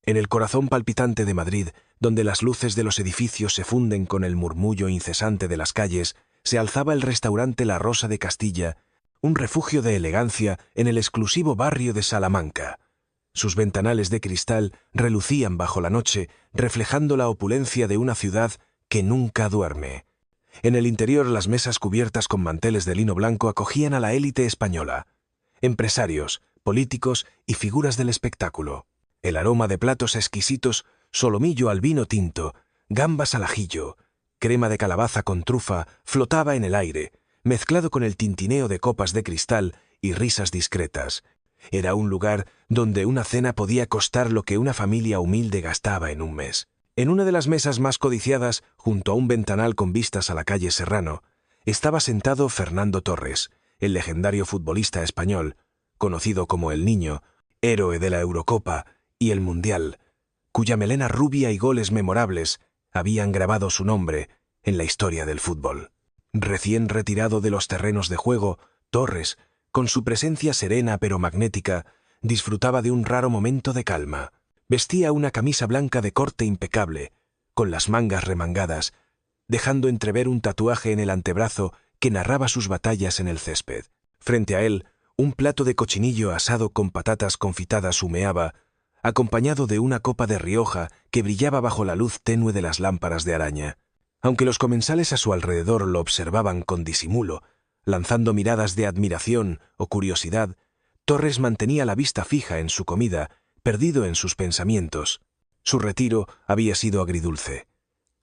En el corazón palpitante de Madrid, donde las luces de los edificios se funden con el murmullo incesante de las calles, se alzaba el restaurante La Rosa de Castilla, un refugio de elegancia en el exclusivo barrio de Salamanca. Sus ventanales de cristal relucían bajo la noche, reflejando la opulencia de una ciudad que nunca duerme. En el interior, las mesas cubiertas con manteles de lino blanco acogían a la élite española. Empresarios, políticos y figuras del espectáculo. El aroma de platos exquisitos, solomillo al vino tinto, gambas al ajillo, crema de calabaza con trufa, flotaba en el aire, mezclado con el tintineo de copas de cristal y risas discretas. Era un lugar donde una cena podía costar lo que una familia humilde gastaba en un mes. En una de las mesas más codiciadas, junto a un ventanal con vistas a la calle Serrano, estaba sentado Fernando Torres, el legendario futbolista español, conocido como El Niño, héroe de la Eurocopa y el Mundial, cuya melena rubia y goles memorables habían grabado su nombre en la historia del fútbol. Recién retirado de los terrenos de juego, Torres, con su presencia serena pero magnética, disfrutaba de un raro momento de calma. Vestía una camisa blanca de corte impecable, con las mangas remangadas, dejando entrever un tatuaje en el antebrazo que narraba sus batallas en el césped. Frente a él, un plato de cochinillo asado con patatas confitadas humeaba, acompañado de una copa de Rioja que brillaba bajo la luz tenue de las lámparas de araña. Aunque los comensales a su alrededor lo observaban con disimulo, lanzando miradas de admiración o curiosidad, Torres mantenía la vista fija en su comida, perdido en sus pensamientos. Su retiro había sido agridulce.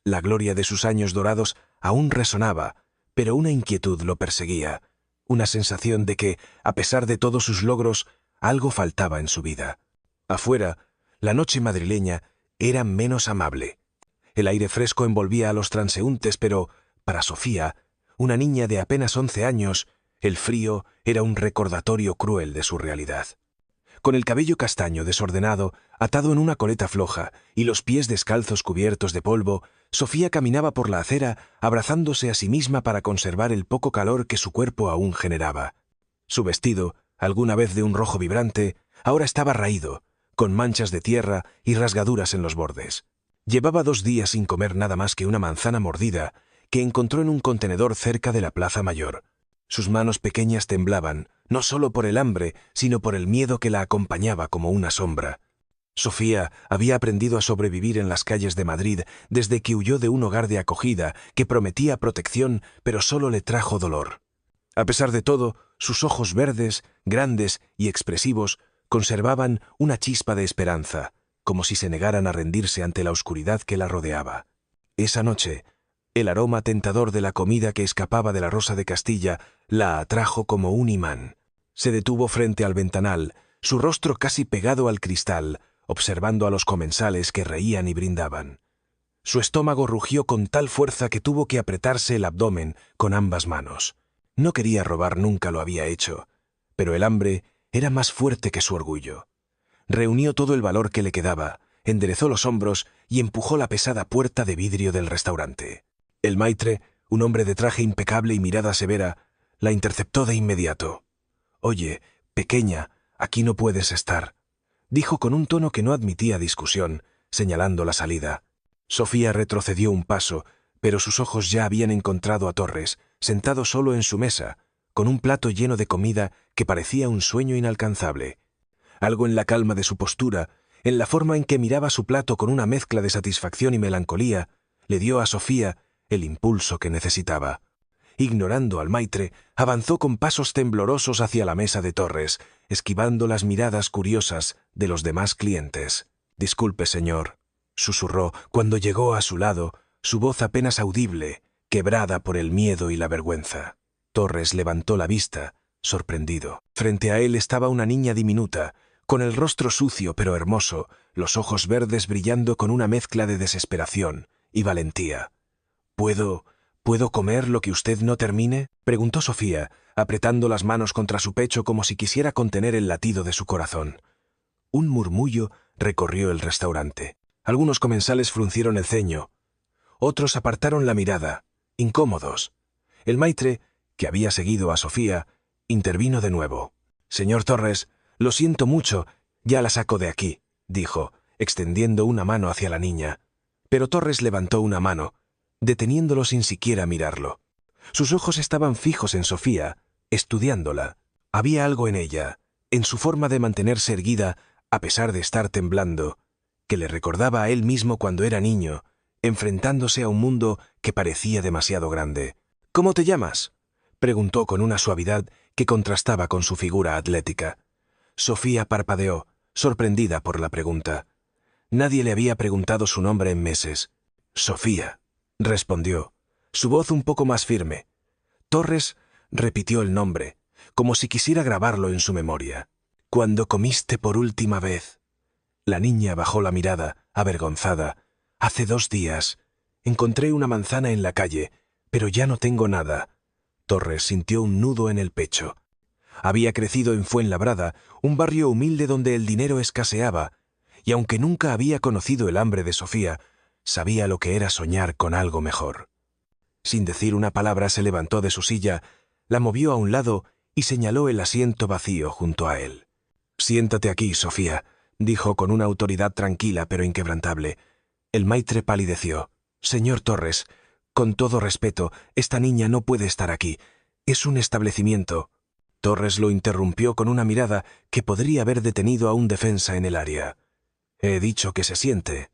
La gloria de sus años dorados aún resonaba, pero una inquietud lo perseguía, una sensación de que, a pesar de todos sus logros, algo faltaba en su vida. Afuera, la noche madrileña era menos amable. El aire fresco envolvía a los transeúntes, pero, para Sofía, una niña de apenas 11 años, el frío era un recordatorio cruel de su realidad. Con el cabello castaño desordenado, atado en una coleta floja, y los pies descalzos cubiertos de polvo, Sofía caminaba por la acera abrazándose a sí misma para conservar el poco calor que su cuerpo aún generaba. Su vestido, alguna vez de un rojo vibrante, ahora estaba raído, con manchas de tierra y rasgaduras en los bordes. Llevaba 2 días sin comer nada más que una manzana mordida que encontró en un contenedor cerca de la Plaza Mayor. Sus manos pequeñas temblaban, no solo por el hambre, sino por el miedo que la acompañaba como una sombra. Sofía había aprendido a sobrevivir en las calles de Madrid desde que huyó de un hogar de acogida que prometía protección, pero solo le trajo dolor. A pesar de todo, sus ojos verdes, grandes y expresivos, conservaban una chispa de esperanza, como si se negaran a rendirse ante la oscuridad que la rodeaba. Esa noche, el aroma tentador de la comida que escapaba de la Rosa de Castilla la atrajo como un imán. Se detuvo frente al ventanal, su rostro casi pegado al cristal, observando a los comensales que reían y brindaban. Su estómago rugió con tal fuerza que tuvo que apretarse el abdomen con ambas manos. No quería robar, nunca lo había hecho, pero el hambre era más fuerte que su orgullo. Reunió todo el valor que le quedaba, enderezó los hombros y empujó la pesada puerta de vidrio del restaurante. El maitre, un hombre de traje impecable y mirada severa, la interceptó de inmediato. «Oye, pequeña, aquí no puedes estar», dijo con un tono que no admitía discusión, señalando la salida. Sofía retrocedió un paso, pero sus ojos ya habían encontrado a Torres, sentado solo en su mesa, con un plato lleno de comida que parecía un sueño inalcanzable. Algo en la calma de su postura, en la forma en que miraba su plato con una mezcla de satisfacción y melancolía, le dio a Sofía el impulso que necesitaba. Ignorando al maitre, avanzó con pasos temblorosos hacia la mesa de Torres, esquivando las miradas curiosas de los demás clientes. «Disculpe, señor», susurró cuando llegó a su lado, su voz apenas audible, quebrada por el miedo y la vergüenza. Torres levantó la vista, sorprendido. Frente a él estaba una niña diminuta, con el rostro sucio pero hermoso, los ojos verdes brillando con una mezcla de desesperación y valentía. ¿Puedo comer lo que usted no termine?», preguntó Sofía, apretando las manos contra su pecho como si quisiera contener el latido de su corazón. Un murmullo recorrió el restaurante. Algunos comensales fruncieron el ceño. Otros apartaron la mirada, incómodos. El maitre, que había seguido a Sofía, intervino de nuevo. «Señor Torres, lo siento mucho, ya la saco de aquí», dijo, extendiendo una mano hacia la niña. Pero Torres levantó una mano, deteniéndolo sin siquiera mirarlo. Sus ojos estaban fijos en Sofía, estudiándola. Había algo en ella, en su forma de mantenerse erguida, a pesar de estar temblando, que le recordaba a él mismo cuando era niño, enfrentándose a un mundo que parecía demasiado grande. «¿Cómo te llamas?», preguntó con una suavidad que contrastaba con su figura atlética. Sofía parpadeó, sorprendida por la pregunta. Nadie le había preguntado su nombre en meses. «Sofía», respondió, su voz un poco más firme. Torres repitió el nombre, como si quisiera grabarlo en su memoria. «¿Cuándo comiste por última vez?». La niña bajó la mirada, avergonzada. «Hace 2 días. Encontré una manzana en la calle, pero ya no tengo nada». Torres sintió un nudo en el pecho. Había crecido en Fuenlabrada, un barrio humilde donde el dinero escaseaba, y aunque nunca había conocido el hambre de Sofía, sabía lo que era soñar con algo mejor. Sin decir una palabra se levantó de su silla, la movió a un lado y señaló el asiento vacío junto a él. «Siéntate aquí, Sofía», dijo con una autoridad tranquila pero inquebrantable. El maitre palideció. «Señor Torres, con todo respeto, esta niña no puede estar aquí. Es un establecimiento». Torres lo interrumpió con una mirada que podría haber detenido a un defensa en el área. «He dicho que se siente.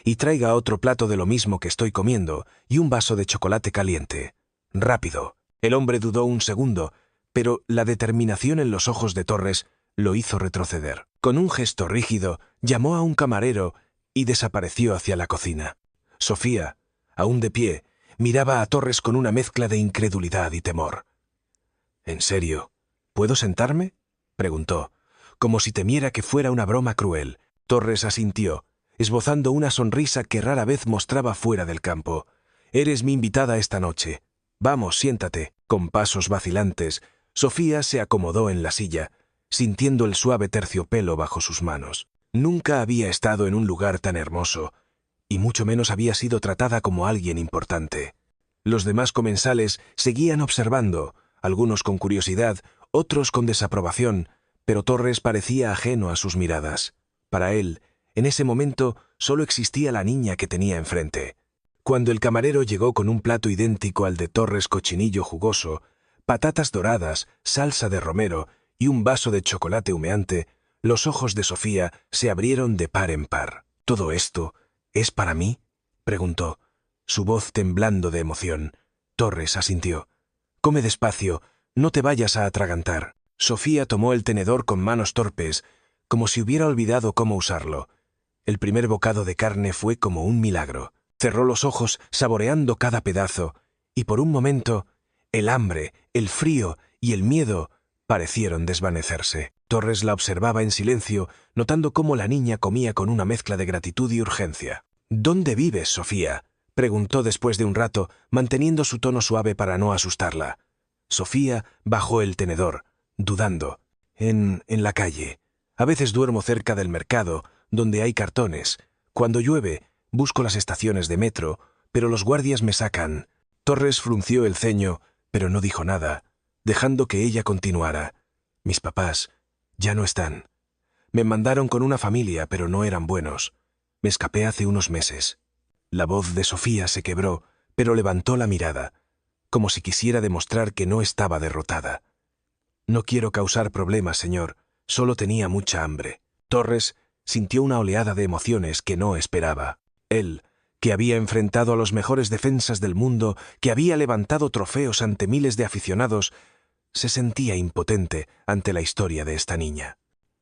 Y traiga otro plato de lo mismo que estoy comiendo y un vaso de chocolate caliente. Rápido». El hombre dudó un segundo, pero la determinación en los ojos de Torres lo hizo retroceder. Con un gesto rígido, llamó a un camarero y desapareció hacia la cocina. Sofía, aún de pie, miraba a Torres con una mezcla de incredulidad y temor. «¿En serio? ¿Puedo sentarme?», preguntó, como si temiera que fuera una broma cruel. Torres asintió, esbozando una sonrisa que rara vez mostraba fuera del campo. «Eres mi invitada esta noche. Vamos, siéntate». Con pasos vacilantes, Sofía se acomodó en la silla, sintiendo el suave terciopelo bajo sus manos. Nunca había estado en un lugar tan hermoso, y mucho menos había sido tratada como alguien importante. Los demás comensales seguían observando, algunos con curiosidad, otros con desaprobación, pero Torres parecía ajeno a sus miradas. Para él, en ese momento, solo existía la niña que tenía enfrente. Cuando el camarero llegó con un plato idéntico al de Torres, cochinillo jugoso, patatas doradas, salsa de romero y un vaso de chocolate humeante, los ojos de Sofía se abrieron de par en par. «¿Todo esto es para mí?», preguntó, su voz temblando de emoción. Torres asintió. «Come despacio, no te vayas a atragantar». Sofía tomó el tenedor con manos torpes, como si hubiera olvidado cómo usarlo. El primer bocado de carne fue como un milagro. Cerró los ojos saboreando cada pedazo, y por un momento, el hambre, el frío y el miedo parecieron desvanecerse. Torres la observaba en silencio, notando cómo la niña comía con una mezcla de gratitud y urgencia. «¿Dónde vives, Sofía?», preguntó después de un rato, manteniendo su tono suave para no asustarla. Sofía bajó el tenedor, dudando. En la calle. A veces duermo cerca del mercado, donde hay cartones. Cuando llueve, busco las estaciones de metro, pero los guardias me sacan». Torres frunció el ceño, pero no dijo nada, dejando que ella continuara. «Mis papás ya no están. Me mandaron con una familia, pero no eran buenos. Me escapé hace unos meses». La voz de Sofía se quebró, pero levantó la mirada, como si quisiera demostrar que no estaba derrotada. «No quiero causar problemas, señor. Solo tenía mucha hambre». Torres sintió una oleada de emociones que no esperaba. Él, que había enfrentado a los mejores defensas del mundo, que había levantado trofeos ante miles de aficionados, se sentía impotente ante la historia de esta niña.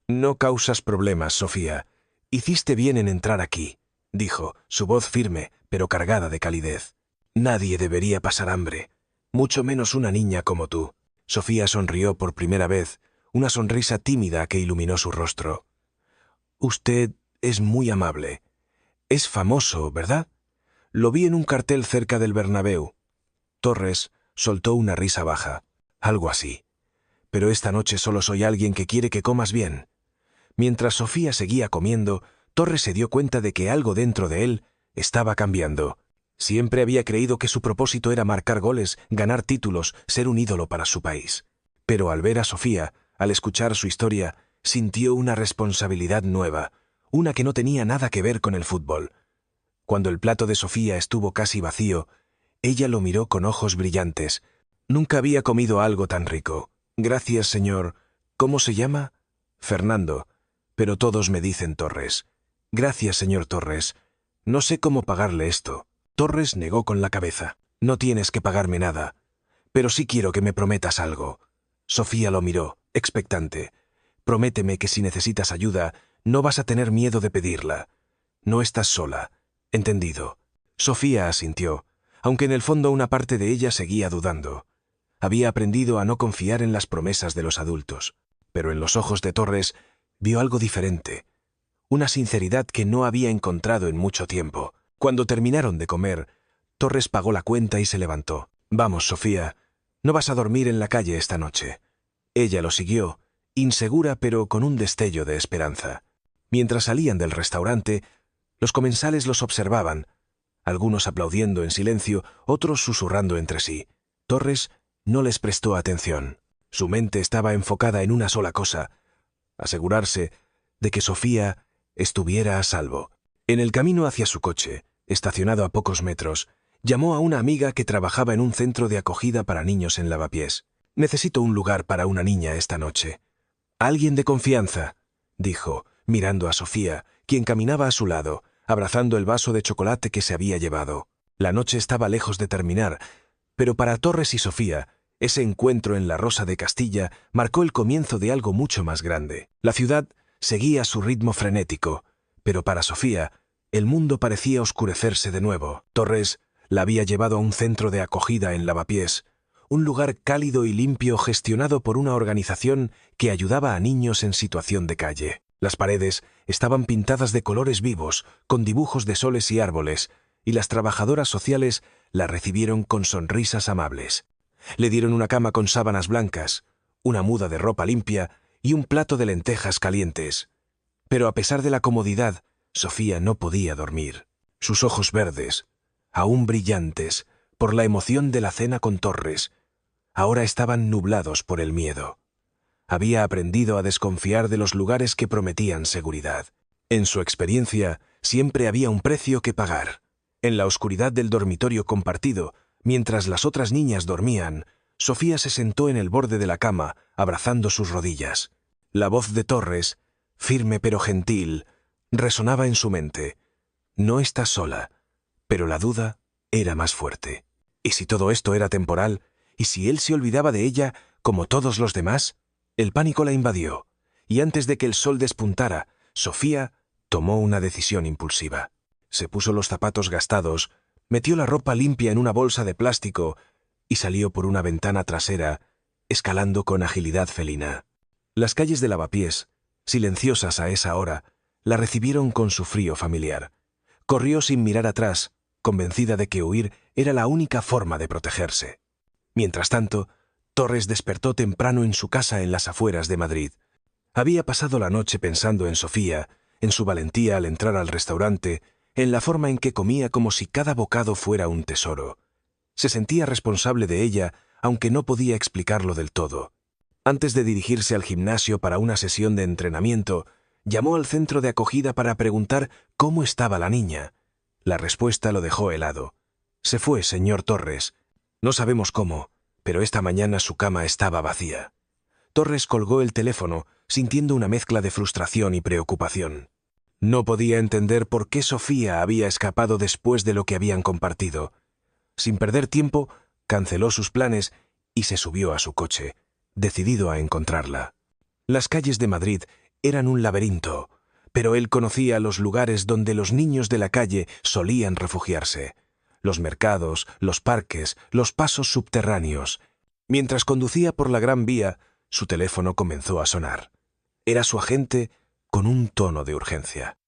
«No causas problemas, Sofía. Hiciste bien en entrar aquí», dijo, su voz firme, pero cargada de calidez. «Nadie debería pasar hambre, mucho menos una niña como tú». Sofía sonrió por primera vez, una sonrisa tímida que iluminó su rostro. «Usted es muy amable. Es famoso, ¿verdad? Lo vi en un cartel cerca del Bernabéu». Torres soltó una risa baja. «Algo así. Pero esta noche solo soy alguien que quiere que comas bien». Mientras Sofía seguía comiendo, Torres se dio cuenta de que algo dentro de él estaba cambiando. Siempre había creído que su propósito era marcar goles, ganar títulos, ser un ídolo para su país. Pero al ver a Sofía, al escuchar su historia, sintió una responsabilidad nueva, una que no tenía nada que ver con el fútbol. Cuando el plato de Sofía estuvo casi vacío, ella lo miró con ojos brillantes. Nunca había comido algo tan rico. Gracias, señor. ¿Cómo se llama? Fernando. Pero todos me dicen Torres. Gracias, señor Torres. No sé cómo pagarle esto. Torres negó con la cabeza. No tienes que pagarme nada. Pero sí quiero que me prometas algo. Sofía lo miró, expectante. Prométeme que si necesitas ayuda, no vas a tener miedo de pedirla. No estás sola. Entendido. Sofía asintió, aunque en el fondo una parte de ella seguía dudando. Había aprendido a no confiar en las promesas de los adultos, pero en los ojos de Torres vio algo diferente, una sinceridad que no había encontrado en mucho tiempo. Cuando terminaron de comer, Torres pagó la cuenta y se levantó. Vamos, Sofía, no vas a dormir en la calle esta noche. Ella lo siguió, insegura pero con un destello de esperanza. Mientras salían del restaurante, los comensales los observaban, algunos aplaudiendo en silencio, otros susurrando entre sí. Torres no les prestó atención. Su mente estaba enfocada en una sola cosa: asegurarse de que Sofía estuviera a salvo. En el camino hacia su coche, estacionado a pocos metros, llamó a una amiga que trabajaba en un centro de acogida para niños en Lavapiés. Necesito un lugar para una niña esta noche. Alguien de confianza, dijo, mirando a Sofía, quien caminaba a su lado, abrazando el vaso de chocolate que se había llevado. La noche estaba lejos de terminar, pero para Torres y Sofía, ese encuentro en la Rosa de Castilla marcó el comienzo de algo mucho más grande. La ciudad seguía su ritmo frenético, pero para Sofía, el mundo parecía oscurecerse de nuevo. Torres la había llevado a un centro de acogida en Lavapiés, un lugar cálido y limpio gestionado por una organización que ayudaba a niños en situación de calle. Las paredes estaban pintadas de colores vivos, con dibujos de soles y árboles, y las trabajadoras sociales la recibieron con sonrisas amables. Le dieron una cama con sábanas blancas, una muda de ropa limpia y un plato de lentejas calientes. Pero a pesar de la comodidad, Sofía no podía dormir. Sus ojos verdes, aún brillantes por la emoción de la cena con Torres, ahora estaban nublados por el miedo. Había aprendido a desconfiar de los lugares que prometían seguridad. En su experiencia, siempre había un precio que pagar. En la oscuridad del dormitorio compartido, mientras las otras niñas dormían, Sofía se sentó en el borde de la cama, abrazando sus rodillas. La voz de Torres, firme pero gentil, resonaba en su mente. No estás sola, pero la duda era más fuerte. ¿Y si todo esto era temporal? ¿Y si él se olvidaba de ella como todos los demás? El pánico la invadió, y antes de que el sol despuntara, Sofía tomó una decisión impulsiva. Se puso los zapatos gastados, metió la ropa limpia en una bolsa de plástico y salió por una ventana trasera, escalando con agilidad felina. Las calles de Lavapiés, silenciosas a esa hora, la recibieron con su frío familiar. Corrió sin mirar atrás, convencida de que huir era la única forma de protegerse. Mientras tanto, Torres despertó temprano en su casa en las afueras de Madrid. Había pasado la noche pensando en Sofía, en su valentía al entrar al restaurante, en la forma en que comía como si cada bocado fuera un tesoro. Se sentía responsable de ella, aunque no podía explicarlo del todo. Antes de dirigirse al gimnasio para una sesión de entrenamiento, llamó al centro de acogida para preguntar cómo estaba la niña. La respuesta lo dejó helado. Se fue, señor Torres. No sabemos cómo, pero esta mañana su cama estaba vacía. Torres colgó el teléfono, sintiendo una mezcla de frustración y preocupación. No podía entender por qué Sofía había escapado después de lo que habían compartido. Sin perder tiempo, canceló sus planes y se subió a su coche, decidido a encontrarla. Las calles de Madrid eran un laberinto, pero él conocía los lugares donde los niños de la calle solían refugiarse. Los mercados, los parques, los pasos subterráneos. Mientras conducía por la Gran Vía, su teléfono comenzó a sonar. Era su agente con un tono de urgencia.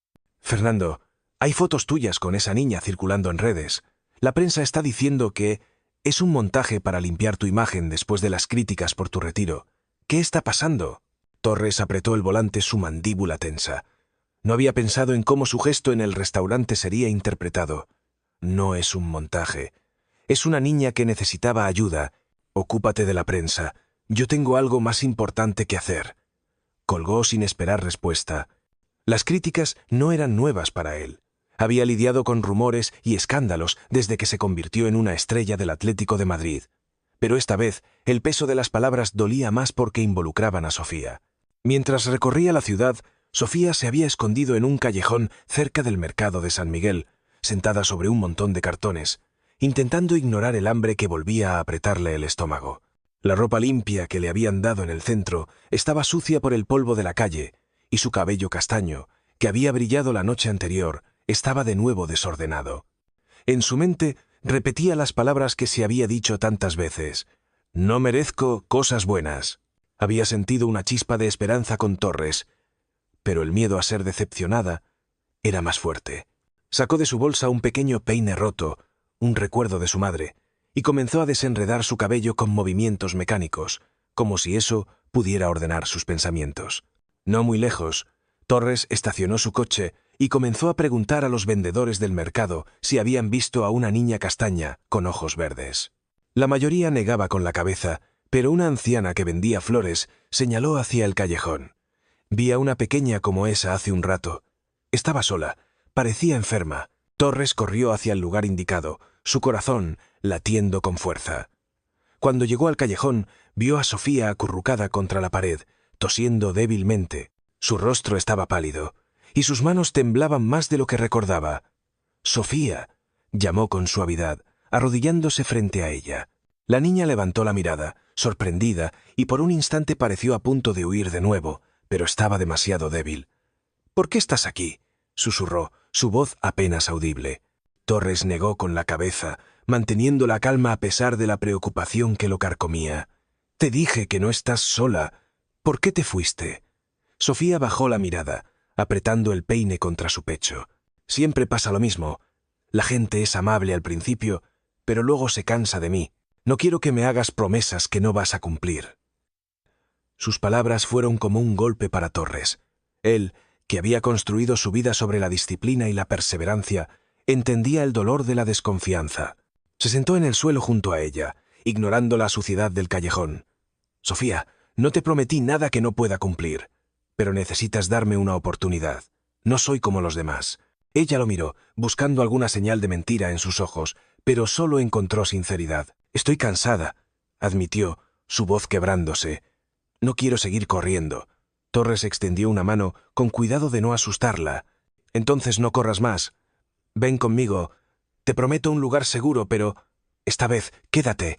«Fernando, hay fotos tuyas con esa niña circulando en redes. La prensa está diciendo que es un montaje para limpiar tu imagen después de las críticas por tu retiro. ¿Qué está pasando?» Torres apretó el volante, su mandíbula tensa. No había pensado en cómo su gesto en el restaurante sería interpretado. No es un montaje. Es una niña que necesitaba ayuda. Ocúpate de la prensa. Yo tengo algo más importante que hacer. Colgó sin esperar respuesta. Las críticas no eran nuevas para él. Había lidiado con rumores y escándalos desde que se convirtió en una estrella del Atlético de Madrid. Pero esta vez, el peso de las palabras dolía más porque involucraban a Sofía. Mientras recorría la ciudad, Sofía se había escondido en un callejón cerca del mercado de San Miguel, sentada sobre un montón de cartones, intentando ignorar el hambre que volvía a apretarle el estómago. La ropa limpia que le habían dado en el centro estaba sucia por el polvo de la calle, y su cabello castaño, que había brillado la noche anterior, estaba de nuevo desordenado. En su mente repetía las palabras que se había dicho tantas veces: «No merezco cosas buenas». Había sentido una chispa de esperanza con Torres, pero el miedo a ser decepcionada era más fuerte. Sacó de su bolsa un pequeño peine roto, un recuerdo de su madre, y comenzó a desenredar su cabello con movimientos mecánicos, como si eso pudiera ordenar sus pensamientos. No muy lejos, Torres estacionó su coche y comenzó a preguntar a los vendedores del mercado si habían visto a una niña castaña con ojos verdes. La mayoría negaba con la cabeza, pero una anciana que vendía flores señaló hacia el callejón. «Vi a una pequeña como esa hace un rato. Estaba sola, parecía enferma». Torres corrió hacia el lugar indicado, su corazón latiendo con fuerza. Cuando llegó al callejón, vio a Sofía acurrucada contra la pared, tosiendo débilmente. Su rostro estaba pálido, y sus manos temblaban más de lo que recordaba. «Sofía», llamó con suavidad, arrodillándose frente a ella. La niña levantó la mirada, sorprendida, y por un instante pareció a punto de huir de nuevo, pero estaba demasiado débil. «¿Por qué estás aquí?», susurró, su voz apenas audible. Torres negó con la cabeza, manteniendo la calma a pesar de la preocupación que lo carcomía. «Te dije que no estás sola. ¿Por qué te fuiste?». Sofía bajó la mirada, apretando el peine contra su pecho. «Siempre pasa lo mismo. La gente es amable al principio, pero luego se cansa de mí. No quiero que me hagas promesas que no vas a cumplir». Sus palabras fueron como un golpe para Torres. Él, que había construido su vida sobre la disciplina y la perseverancia, entendía el dolor de la desconfianza. Se sentó en el suelo junto a ella, ignorando la suciedad del callejón. «Sofía, no te prometí nada que no pueda cumplir, pero necesitas darme una oportunidad. No soy como los demás». Ella lo miró, buscando alguna señal de mentira en sus ojos, pero solo encontró sinceridad. «Estoy cansada», admitió, su voz quebrándose. «No quiero seguir corriendo». Torres extendió una mano con cuidado de no asustarla. «Entonces no corras más. Ven conmigo. Te prometo un lugar seguro, pero esta vez quédate».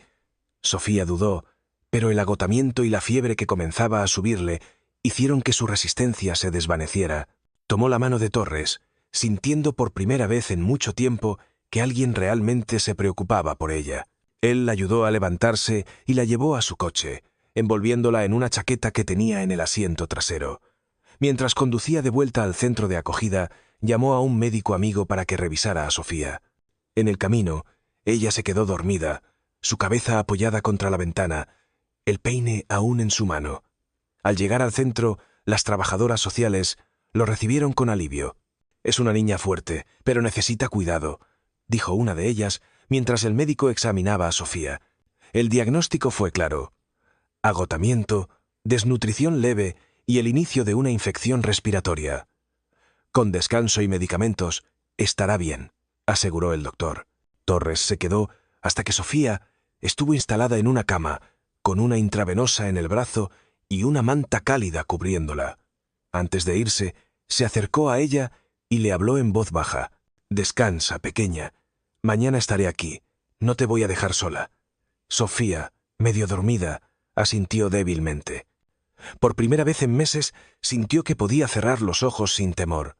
Sofía dudó, pero el agotamiento y la fiebre que comenzaba a subirle hicieron que su resistencia se desvaneciera. Tomó la mano de Torres, sintiendo por primera vez en mucho tiempo que alguien realmente se preocupaba por ella. Él la ayudó a levantarse y la llevó a su coche, envolviéndola en una chaqueta que tenía en el asiento trasero. Mientras conducía de vuelta al centro de acogida, llamó a un médico amigo para que revisara a Sofía. En el camino, ella se quedó dormida, su cabeza apoyada contra la ventana, el peine aún en su mano. Al llegar al centro, las trabajadoras sociales lo recibieron con alivio. «Es una niña fuerte, pero necesita cuidado», dijo una de ellas, mientras el médico examinaba a Sofía. El diagnóstico fue claro: agotamiento, desnutrición leve y el inicio de una infección respiratoria. «Con descanso y medicamentos, estará bien», aseguró el doctor. Torres se quedó hasta que Sofía estuvo instalada en una cama, con una intravenosa en el brazo y una manta cálida cubriéndola. Antes de irse, se acercó a ella y le habló en voz baja. «Descansa, pequeña. Mañana estaré aquí. No te voy a dejar sola». Sofía, medio dormida, asintió débilmente. Por primera vez en meses sintió que podía cerrar los ojos sin temor.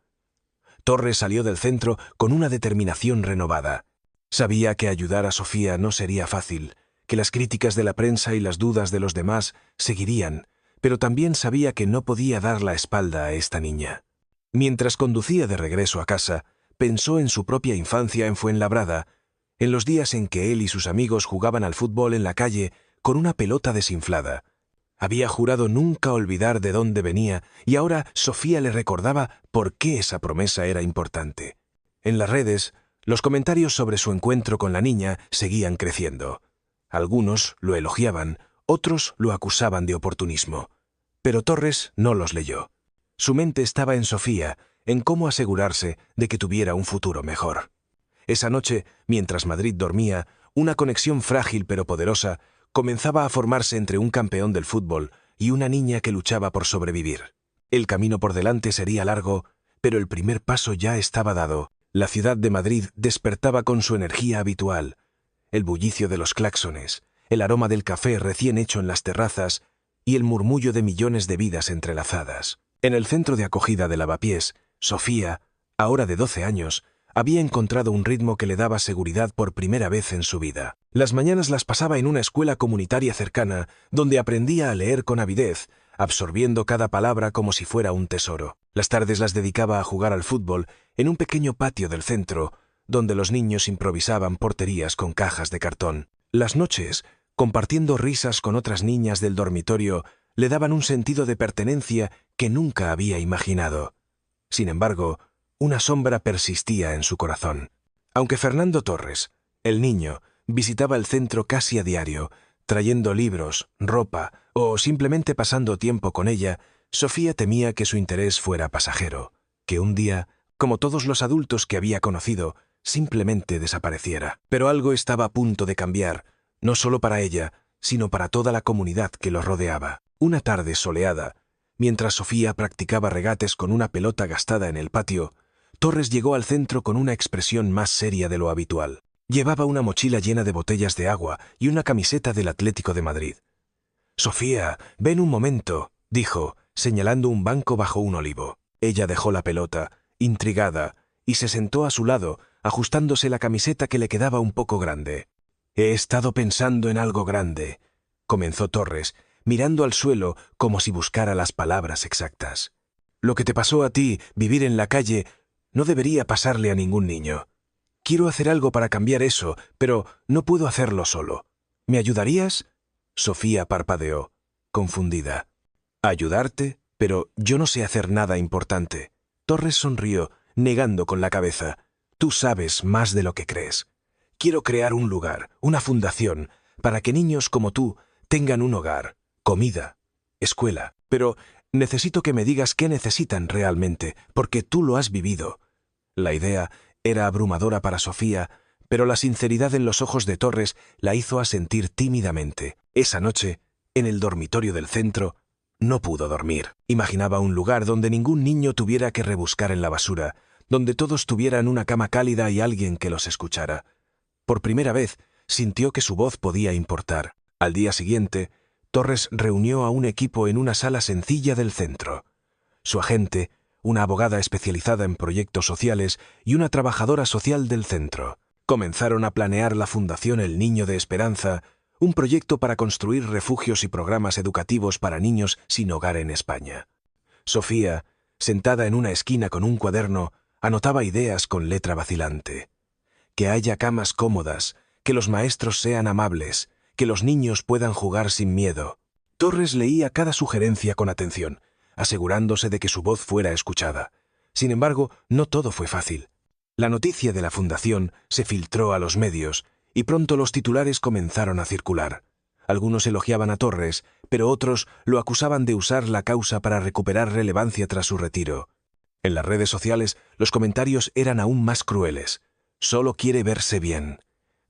Torres salió del centro con una determinación renovada. Sabía que ayudar a Sofía no sería fácil, que las críticas de la prensa y las dudas de los demás seguirían, pero también sabía que no podía dar la espalda a esta niña. Mientras conducía de regreso a casa, pensó en su propia infancia en Fuenlabrada, en los días en que él y sus amigos jugaban al fútbol en la calle con una pelota desinflada. Había jurado nunca olvidar de dónde venía y ahora Sofía le recordaba por qué esa promesa era importante. En las redes, los comentarios sobre su encuentro con la niña seguían creciendo. Algunos lo elogiaban, otros lo acusaban de oportunismo. Pero Torres no los leyó. Su mente estaba en Sofía, en cómo asegurarse de que tuviera un futuro mejor. Esa noche, mientras Madrid dormía, una conexión frágil pero poderosa comenzaba a formarse entre un campeón del fútbol y una niña que luchaba por sobrevivir. El camino por delante sería largo, pero el primer paso ya estaba dado. La ciudad de Madrid despertaba con su energía habitual. El bullicio de los claxones, el aroma del café recién hecho en las terrazas y el murmullo de millones de vidas entrelazadas. En el centro de acogida de Lavapiés, Sofía, ahora de 12 años, había encontrado un ritmo que le daba seguridad por primera vez en su vida. Las mañanas las pasaba en una escuela comunitaria cercana, donde aprendía a leer con avidez, absorbiendo cada palabra como si fuera un tesoro. Las tardes las dedicaba a jugar al fútbol en un pequeño patio del centro, donde los niños improvisaban porterías con cajas de cartón. Las noches, compartiendo risas con otras niñas del dormitorio, le daban un sentido de pertenencia que nunca había imaginado. Sin embargo, una sombra persistía en su corazón. Aunque Fernando Torres, el niño, visitaba el centro casi a diario, trayendo libros, ropa o simplemente pasando tiempo con ella, Sofía temía que su interés fuera pasajero, que un día, como todos los adultos que había conocido, simplemente desapareciera. Pero algo estaba a punto de cambiar, no solo para ella, sino para toda la comunidad que los rodeaba. Una tarde soleada, mientras Sofía practicaba regates con una pelota gastada en el patio, Torres llegó al centro con una expresión más seria de lo habitual. Llevaba una mochila llena de botellas de agua y una camiseta del Atlético de Madrid. «Sofía, ven un momento», dijo, señalando un banco bajo un olivo. Ella dejó la pelota, intrigada, y se sentó a su lado, ajustándose la camiseta que le quedaba un poco grande. «He estado pensando en algo grande», comenzó Torres, mirando al suelo como si buscara las palabras exactas. «Lo que te pasó a ti, vivir en la calle, no debería pasarle a ningún niño. Quiero hacer algo para cambiar eso, pero no puedo hacerlo solo. ¿Me ayudarías?» Sofía parpadeó, confundida. «¿Ayudarte? Pero yo no sé hacer nada importante». Torres sonrió, negando con la cabeza. «Tú sabes más de lo que crees. Quiero crear un lugar, una fundación, para que niños como tú tengan un hogar, comida, escuela. Pero necesito que me digas qué necesitan realmente, porque tú lo has vivido». La idea era abrumadora para Sofía, pero la sinceridad en los ojos de Torres la hizo asentir tímidamente. Esa noche, en el dormitorio del centro, no pudo dormir. Imaginaba un lugar donde ningún niño tuviera que rebuscar en la basura, donde todos tuvieran una cama cálida y alguien que los escuchara. Por primera vez, sintió que su voz podía importar. Al día siguiente, Torres reunió a un equipo en una sala sencilla del centro. Su agente, una abogada especializada en proyectos sociales y una trabajadora social del centro. Comenzaron a planear la Fundación El Niño de Esperanza, un proyecto para construir refugios y programas educativos para niños sin hogar en España. Sofía, sentada en una esquina con un cuaderno, anotaba ideas con letra vacilante. Que haya camas cómodas, que los maestros sean amables, que los niños puedan jugar sin miedo. Torres leía cada sugerencia con atención, asegurándose de que su voz fuera escuchada. Sin embargo, no todo fue fácil. La noticia de la fundación se filtró a los medios y pronto los titulares comenzaron a circular. Algunos elogiaban a Torres, pero otros lo acusaban de usar la causa para recuperar relevancia tras su retiro. En las redes sociales, los comentarios eran aún más crueles. «Solo quiere verse bien.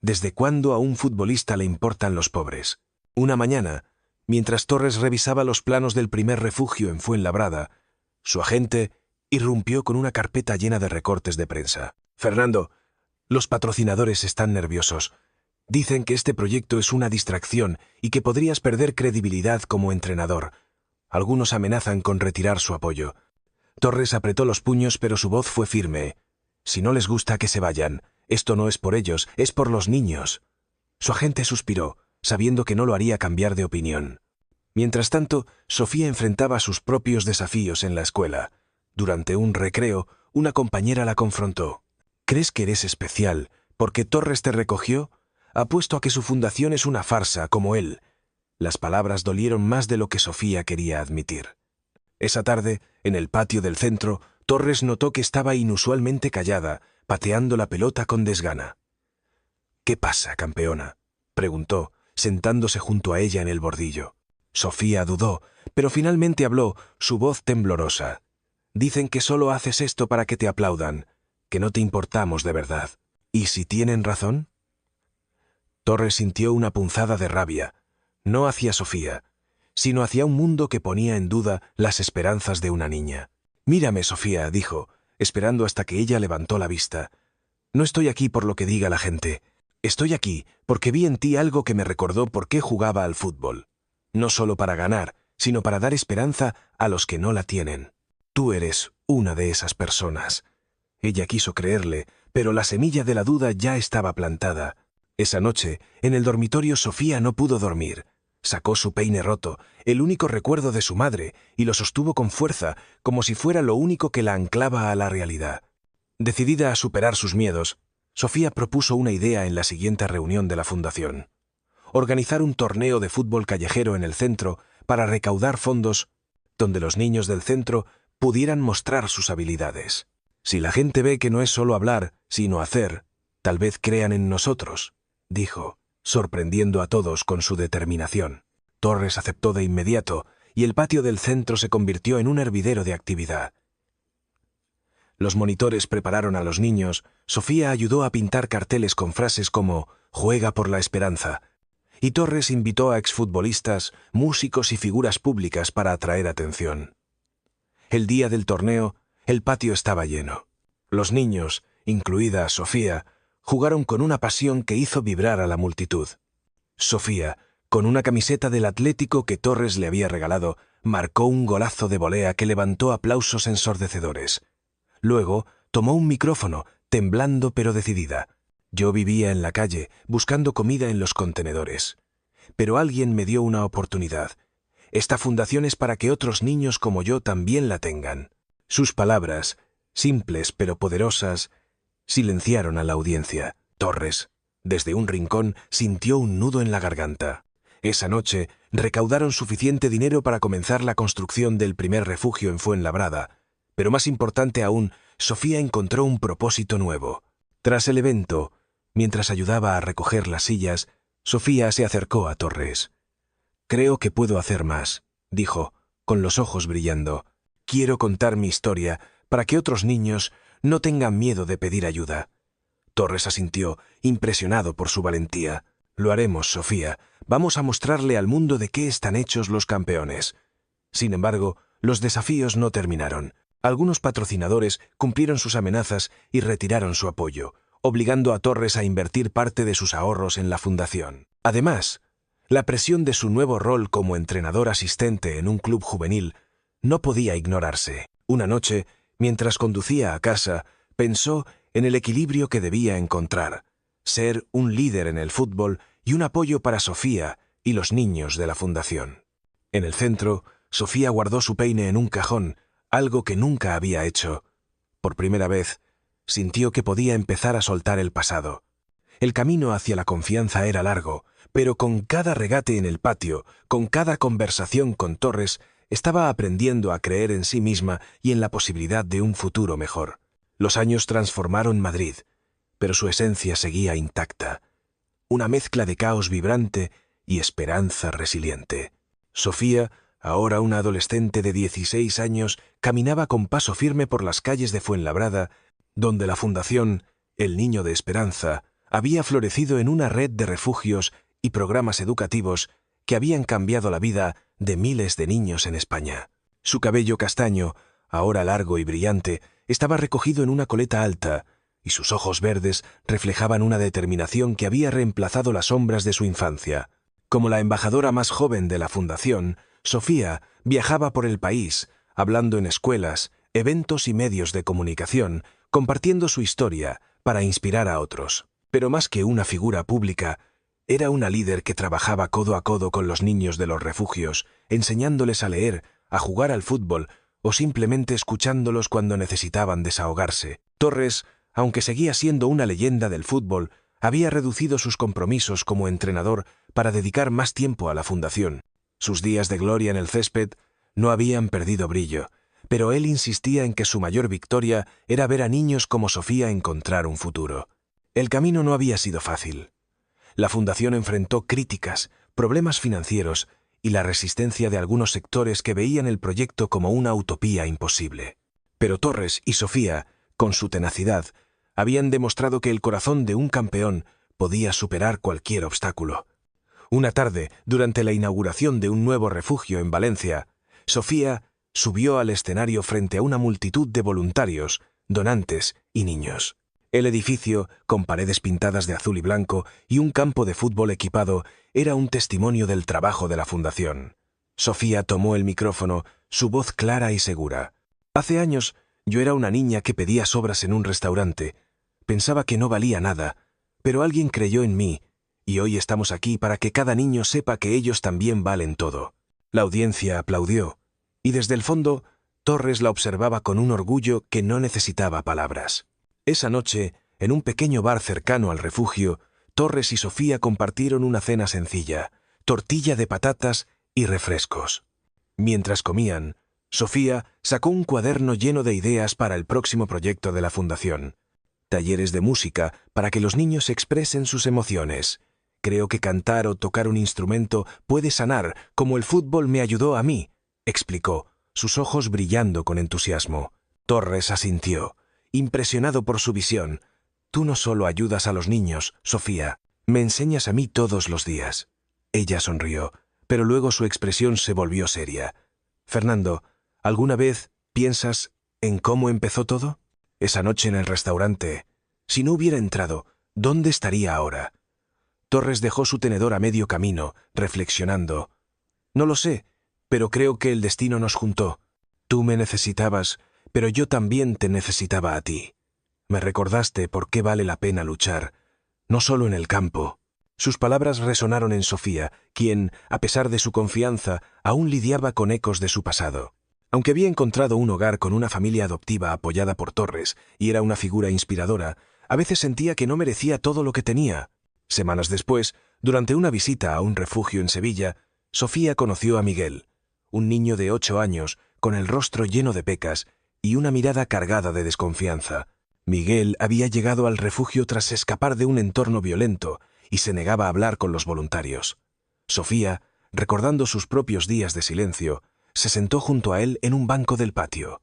¿Desde cuándo a un futbolista le importan los pobres?» Una mañana, mientras Torres revisaba los planos del primer refugio en Fuenlabrada, su agente irrumpió con una carpeta llena de recortes de prensa. «Fernando, los patrocinadores están nerviosos. Dicen que este proyecto es una distracción y que podrías perder credibilidad como entrenador. Algunos amenazan con retirar su apoyo». Torres apretó los puños, pero su voz fue firme. «Si no les gusta, que se vayan. Esto no es por ellos, es por los niños». Su agente suspiró, sabiendo que no lo haría cambiar de opinión. Mientras tanto, Sofía enfrentaba sus propios desafíos en la escuela. Durante un recreo, una compañera la confrontó. «¿Crees que eres especial porque Torres te recogió? Apuesto a que su fundación es una farsa, como él». Las palabras dolieron más de lo que Sofía quería admitir. Esa tarde, en el patio del centro, Torres notó que estaba inusualmente callada, pateando la pelota con desgana. «¿Qué pasa, campeona?», preguntó, sentándose junto a ella en el bordillo. Sofía dudó, pero finalmente habló, su voz temblorosa. Dicen que solo haces esto para que te aplaudan, que no te importamos de verdad. ¿Y si tienen razón? Torres sintió una punzada de rabia, no hacia Sofía, sino hacia un mundo que ponía en duda las esperanzas de una niña. «Mírame, Sofía», dijo, esperando hasta que ella levantó la vista. «No estoy aquí por lo que diga la gente. Estoy aquí porque vi en ti algo que me recordó por qué jugaba al fútbol. No solo para ganar, sino para dar esperanza a los que no la tienen. Tú eres una de esas personas». Ella quiso creerle, pero la semilla de la duda ya estaba plantada. Esa noche, en el dormitorio, Sofía no pudo dormir. Sacó su peine roto, el único recuerdo de su madre, y lo sostuvo con fuerza, como si fuera lo único que la anclaba a la realidad. Decidida a superar sus miedos, Sofía propuso una idea en la siguiente reunión de la fundación: organizar un torneo de fútbol callejero en el centro para recaudar fondos donde los niños del centro pudieran mostrar sus habilidades. «Si la gente ve que no es solo hablar, sino hacer, tal vez crean en nosotros», dijo, sorprendiendo a todos con su determinación. Torres aceptó de inmediato, y el patio del centro se convirtió en un hervidero de actividad. Los monitores prepararon a los niños, Sofía ayudó a pintar carteles con frases como «Juega por la esperanza», y Torres invitó a exfutbolistas, músicos y figuras públicas para atraer atención. El día del torneo, el patio estaba lleno. Los niños, incluida Sofía, jugaron con una pasión que hizo vibrar a la multitud. Sofía, con una camiseta del Atlético que Torres le había regalado, marcó un golazo de volea que levantó aplausos ensordecedores. Luego tomó un micrófono, temblando pero decidida. «Yo vivía en la calle, buscando comida en los contenedores. Pero alguien me dio una oportunidad. Esta fundación es para que otros niños como yo también la tengan». Sus palabras, simples pero poderosas, silenciaron a la audiencia. Torres, desde un rincón, sintió un nudo en la garganta. Esa noche recaudaron suficiente dinero para comenzar la construcción del primer refugio en Fuenlabrada, pero más importante aún, Sofía encontró un propósito nuevo. Tras el evento, mientras ayudaba a recoger las sillas, Sofía se acercó a Torres. «Creo que puedo hacer más», dijo, con los ojos brillando. «Quiero contar mi historia para que otros niños no tengan miedo de pedir ayuda». Torres asintió, impresionado por su valentía. «Lo haremos, Sofía. Vamos a mostrarle al mundo de qué están hechos los campeones». Sin embargo, los desafíos no terminaron. Algunos patrocinadores cumplieron sus amenazas y retiraron su apoyo, obligando a Torres a invertir parte de sus ahorros en la fundación. Además, la presión de su nuevo rol como entrenador asistente en un club juvenil no podía ignorarse. Una noche, mientras conducía a casa, pensó en el equilibrio que debía encontrar: ser un líder en el fútbol y un apoyo para Sofía y los niños de la fundación. En el centro, Sofía guardó su peine en un cajón, algo que nunca había hecho. Por primera vez, sintió que podía empezar a soltar el pasado. El camino hacia la confianza era largo, pero con cada regate en el patio, con cada conversación con Torres, estaba aprendiendo a creer en sí misma y en la posibilidad de un futuro mejor. Los años transformaron Madrid, pero su esencia seguía intacta. Una mezcla de caos vibrante y esperanza resiliente. Sofía, ahora una adolescente de 16 años, caminaba con paso firme por las calles de Fuenlabrada, donde la Fundación El Niño de Esperanza había florecido en una red de refugios y programas educativos que habían cambiado la vida de miles de niños en España. Su cabello castaño, ahora largo y brillante, estaba recogido en una coleta alta, y sus ojos verdes reflejaban una determinación que había reemplazado las sombras de su infancia. Como la embajadora más joven de la Fundación, Sofía viajaba por el país, hablando en escuelas, eventos y medios de comunicación, compartiendo su historia para inspirar a otros. Pero más que una figura pública, era una líder que trabajaba codo a codo con los niños de los refugios, enseñándoles a leer, a jugar al fútbol o simplemente escuchándolos cuando necesitaban desahogarse. Torres, aunque seguía siendo una leyenda del fútbol, había reducido sus compromisos como entrenador para dedicar más tiempo a la fundación. Sus días de gloria en el césped no habían perdido brillo, pero él insistía en que su mayor victoria era ver a niños como Sofía encontrar un futuro. El camino no había sido fácil. La fundación enfrentó críticas, problemas financieros y la resistencia de algunos sectores que veían el proyecto como una utopía imposible. Pero Torres y Sofía, con su tenacidad, habían demostrado que el corazón de un campeón podía superar cualquier obstáculo. Una tarde, durante la inauguración de un nuevo refugio en Valencia, Sofía subió al escenario frente a una multitud de voluntarios, donantes y niños. El edificio, con paredes pintadas de azul y blanco y un campo de fútbol equipado, era un testimonio del trabajo de la fundación. Sofía tomó el micrófono, su voz clara y segura. Hace años, yo era una niña que pedía sobras en un restaurante. Pensaba que no valía nada, pero alguien creyó en mí, y hoy estamos aquí para que cada niño sepa que ellos también valen todo. La audiencia aplaudió, y desde el fondo, Torres la observaba con un orgullo que no necesitaba palabras. Esa noche, en un pequeño bar cercano al refugio, Torres y Sofía compartieron una cena sencilla, tortilla de patatas y refrescos. Mientras comían, Sofía sacó un cuaderno lleno de ideas para el próximo proyecto de la fundación. Talleres de música para que los niños expresen sus emociones. Creo que cantar o tocar un instrumento puede sanar, como el fútbol me ayudó a mí, explicó, sus ojos brillando con entusiasmo. Torres asintió, impresionado por su visión. Tú no solo ayudas a los niños, Sofía, me enseñas a mí todos los días. Ella sonrió, pero luego su expresión se volvió seria. Fernando, ¿alguna vez piensas en cómo empezó todo? Esa noche en el restaurante, si no hubiera entrado, ¿dónde estaría ahora? Torres dejó su tenedor a medio camino, reflexionando. No lo sé, pero creo que el destino nos juntó. Tú me necesitabas, pero yo también te necesitaba a ti. Me recordaste por qué vale la pena luchar, no solo en el campo. Sus palabras resonaron en Sofía, quien, a pesar de su confianza, aún lidiaba con ecos de su pasado. Aunque había encontrado un hogar con una familia adoptiva apoyada por Torres y era una figura inspiradora, a veces sentía que no merecía todo lo que tenía. Semanas después, durante una visita a un refugio en Sevilla, Sofía conoció a Miguel, un niño de 8 años, con el rostro lleno de pecas y una mirada cargada de desconfianza. Miguel había llegado al refugio tras escapar de un entorno violento y se negaba a hablar con los voluntarios. Sofía, recordando sus propios días de silencio, se sentó junto a él en un banco del patio.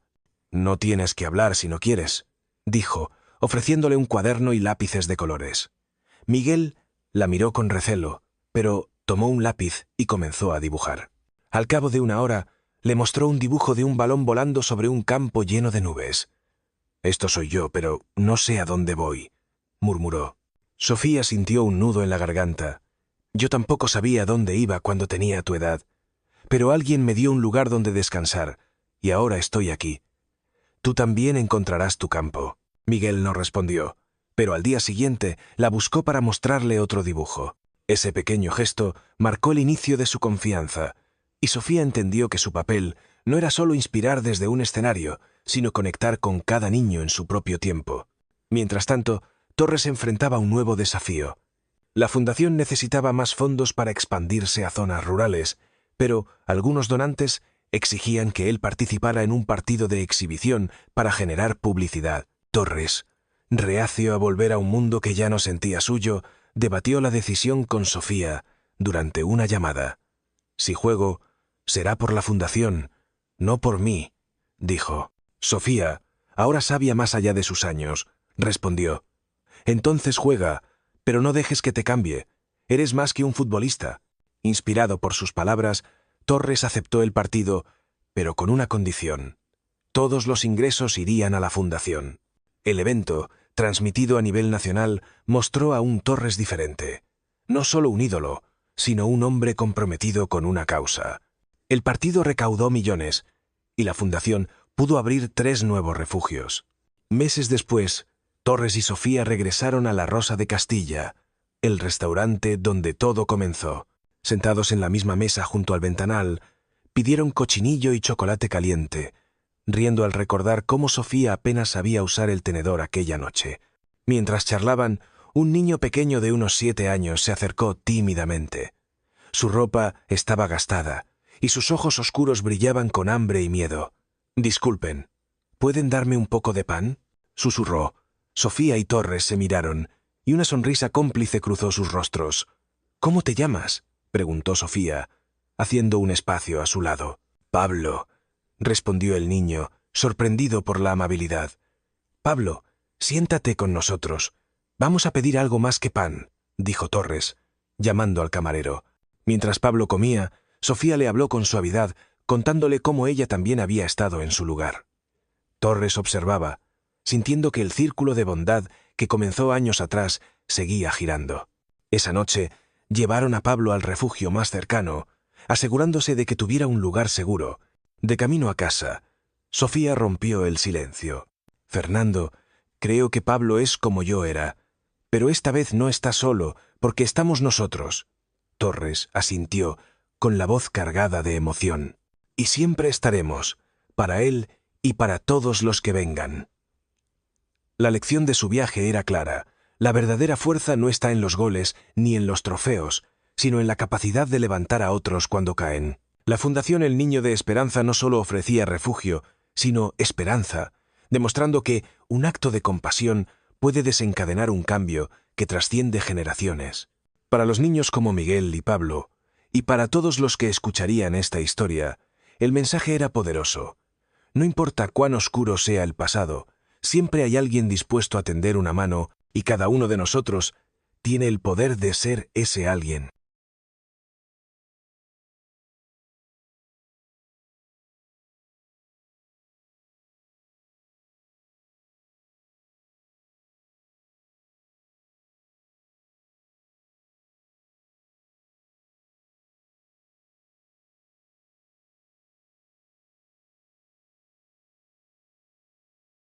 «No tienes que hablar si no quieres», dijo, ofreciéndole un cuaderno y lápices de colores. Miguel la miró con recelo, pero tomó un lápiz y comenzó a dibujar. Al cabo de una hora, le mostró un dibujo de un balón volando sobre un campo lleno de nubes. «Esto soy yo, pero no sé a dónde voy», murmuró. Sofía sintió un nudo en la garganta. «Yo tampoco sabía dónde iba cuando tenía tu edad, pero alguien me dio un lugar donde descansar, y ahora estoy aquí. Tú también encontrarás tu campo». Miguel no respondió, pero al día siguiente la buscó para mostrarle otro dibujo. Ese pequeño gesto marcó el inicio de su confianza, y Sofía entendió que su papel no era solo inspirar desde un escenario, sino conectar con cada niño en su propio tiempo. Mientras tanto, Torres enfrentaba un nuevo desafío. La fundación necesitaba más fondos para expandirse a zonas rurales, pero algunos donantes exigían que él participara en un partido de exhibición para generar publicidad. Torres, reacio a volver a un mundo que ya no sentía suyo, debatió la decisión con Sofía durante una llamada. «Si juego, será por la fundación, no por mí», dijo. Sofía, ahora sabia más allá de sus años, respondió. «Entonces juega, pero no dejes que te cambie. Eres más que un futbolista». Inspirado por sus palabras, Torres aceptó el partido, pero con una condición. Todos los ingresos irían a la fundación. El evento, transmitido a nivel nacional, mostró a un Torres diferente. No solo un ídolo, sino un hombre comprometido con una causa. El partido recaudó millones, y la fundación pudo abrir 3 nuevos refugios. Meses después, Torres y Sofía regresaron a La Rosa de Castilla, el restaurante donde todo comenzó. Sentados en la misma mesa junto al ventanal, pidieron cochinillo y chocolate caliente, riendo al recordar cómo Sofía apenas sabía usar el tenedor aquella noche. Mientras charlaban, un niño pequeño de unos 7 años se acercó tímidamente. Su ropa estaba gastada, y sus ojos oscuros brillaban con hambre y miedo. «Disculpen, ¿pueden darme un poco de pan?», susurró. Sofía y Torres se miraron, y una sonrisa cómplice cruzó sus rostros. «¿Cómo te llamas?», preguntó Sofía, haciendo un espacio a su lado. «Pablo», respondió el niño, sorprendido por la amabilidad. «Pablo, siéntate con nosotros. Vamos a pedir algo más que pan», dijo Torres, llamando al camarero. Mientras Pablo comía, Sofía le habló con suavidad, contándole cómo ella también había estado en su lugar. Torres observaba, sintiendo que el círculo de bondad que comenzó años atrás seguía girando. Esa noche llevaron a Pablo al refugio más cercano, asegurándose de que tuviera un lugar seguro. De camino a casa, Sofía rompió el silencio. «Fernando, creo que Pablo es como yo era, pero esta vez no está solo, porque estamos nosotros». Torres asintió, con la voz cargada de emoción. «Y siempre estaremos, para él y para todos los que vengan». La lección de su viaje era clara. La verdadera fuerza no está en los goles ni en los trofeos, sino en la capacidad de levantar a otros cuando caen. La Fundación El Niño de Esperanza no solo ofrecía refugio, sino esperanza, demostrando que un acto de compasión puede desencadenar un cambio que trasciende generaciones. Para los niños como Miguel y Pablo, y para todos los que escucharían esta historia, el mensaje era poderoso. No importa cuán oscuro sea el pasado, siempre hay alguien dispuesto a tender una mano, y cada uno de nosotros tiene el poder de ser ese alguien.